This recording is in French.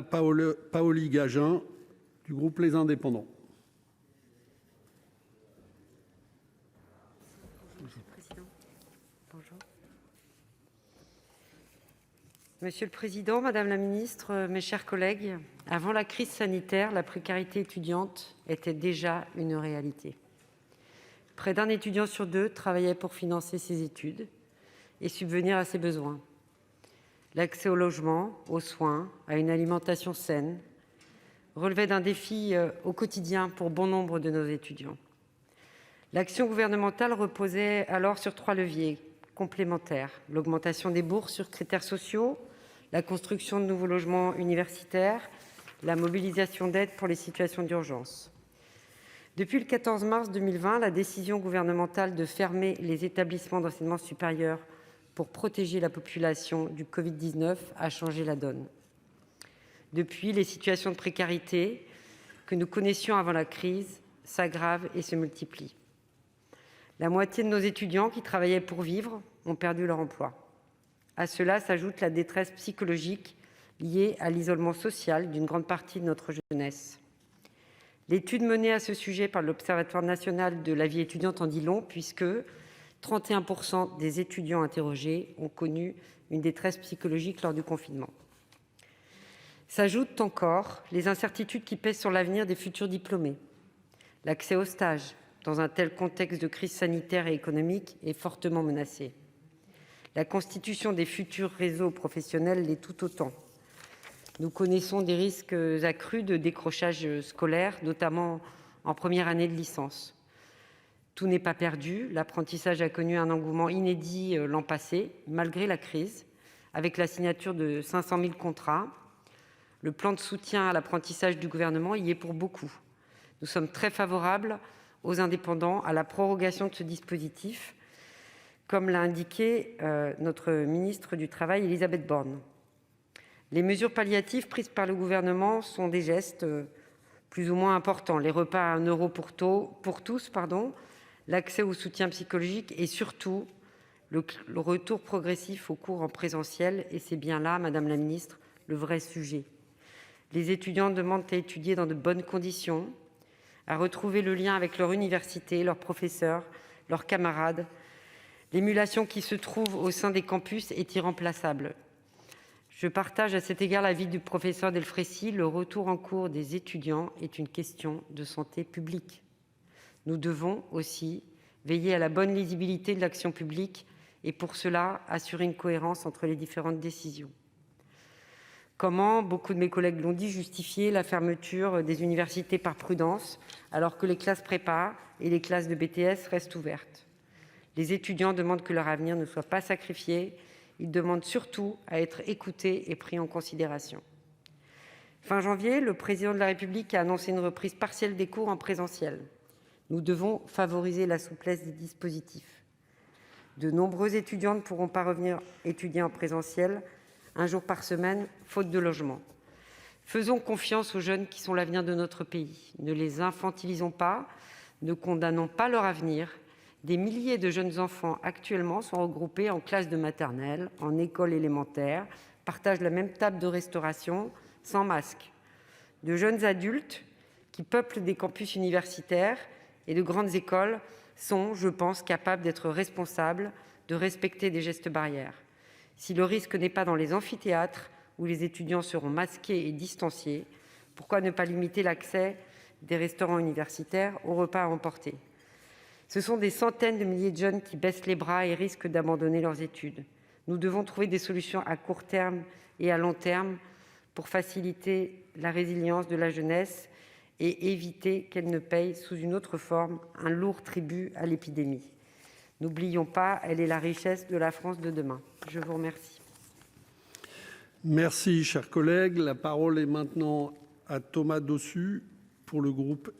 Paoli Gagin du groupe Les Indépendants. Monsieur le Président, Madame la Ministre, mes chers collègues, avant la crise sanitaire, la précarité étudiante était déjà une réalité. Près d'un étudiant sur deux travaillait pour financer ses études et subvenir à ses besoins. L'accès au logement, aux soins, à une alimentation saine relevait d'un défi au quotidien pour bon nombre de nos étudiants. L'action gouvernementale reposait alors sur 3 leviers complémentaires: l'augmentation des bourses sur critères sociaux, la construction de nouveaux logements universitaires, la mobilisation d'aides pour les situations d'urgence. Depuis le 14 mars 2020, la décision gouvernementale de fermer les établissements d'enseignement supérieur pour protéger la population du Covid-19 a changé la donne. Depuis, les situations de précarité que nous connaissions avant la crise s'aggravent et se multiplient. La moitié de nos étudiants qui travaillaient pour vivre ont perdu leur emploi. À cela s'ajoute la détresse psychologique liée à l'isolement social d'une grande partie de notre jeunesse. L'étude menée à ce sujet par l'Observatoire national de la vie étudiante en dit long, puisque 31% des étudiants interrogés ont connu une détresse psychologique lors du confinement. S'ajoutent encore les incertitudes qui pèsent sur l'avenir des futurs diplômés. L'accès aux stages, dans un tel contexte de crise sanitaire et économique, est fortement menacé. La constitution des futurs réseaux professionnels l'est tout autant. Nous connaissons des risques accrus de décrochage scolaire, notamment en première année de licence. Tout n'est pas perdu. L'apprentissage a connu un engouement inédit l'an passé, malgré la crise, avec la signature de 500 000 contrats. Le plan de soutien à l'apprentissage du gouvernement y est pour beaucoup. Nous sommes très favorables aux indépendants à la prorogation de ce dispositif, comme l'a indiqué notre ministre du Travail, Elisabeth Borne. Les mesures palliatives prises par le gouvernement sont des gestes plus ou moins importants. Les repas à 1 euro pour tous, l'accès au soutien psychologique et surtout le retour progressif aux cours en présentiel. Et c'est bien là, Madame la Ministre, le vrai sujet. Les étudiants demandent à étudier dans de bonnes conditions, à retrouver le lien avec leur université, leurs professeurs, leurs camarades. L'émulation qui se trouve au sein des campus est irremplaçable. Je partage à cet égard l'avis du professeur Delfraissy, le retour en cours des étudiants est une question de santé publique. Nous devons aussi veiller à la bonne lisibilité de l'action publique et pour cela assurer une cohérence entre les différentes décisions. Comment, beaucoup de mes collègues l'ont dit, justifier la fermeture des universités par prudence alors que les classes prépa et les classes de BTS restent ouvertes? Les étudiants demandent que leur avenir ne soit pas sacrifié. Ils demandent surtout à être écoutés et pris en considération. Fin janvier, le président de la République a annoncé une reprise partielle des cours en présentiel. Nous devons favoriser la souplesse des dispositifs. De nombreux étudiants ne pourront pas revenir étudier en présentiel 1 jour par semaine, faute de logement. Faisons confiance aux jeunes qui sont l'avenir de notre pays. Ne les infantilisons pas, ne condamnons pas leur avenir. Des milliers de jeunes enfants actuellement sont regroupés en classe de maternelle, en école élémentaire, partagent la même table de restauration, sans masque. De jeunes adultes qui peuplent des campus universitaires et de grandes écoles sont, je pense, capables d'être responsables, de respecter des gestes barrières. Si le risque n'est pas dans les amphithéâtres, où les étudiants seront masqués et distanciés, pourquoi ne pas limiter l'accès des restaurants universitaires aux repas à emporter ? Ce sont des centaines de milliers de jeunes qui baissent les bras et risquent d'abandonner leurs études. Nous devons trouver des solutions à court terme et à long terme pour faciliter la résilience de la jeunesse et éviter qu'elle ne paye sous une autre forme un lourd tribut à l'épidémie. N'oublions pas, elle est la richesse de la France de demain. Je vous remercie. Merci, chers collègues. La parole est maintenant à Thomas Dossus pour le groupe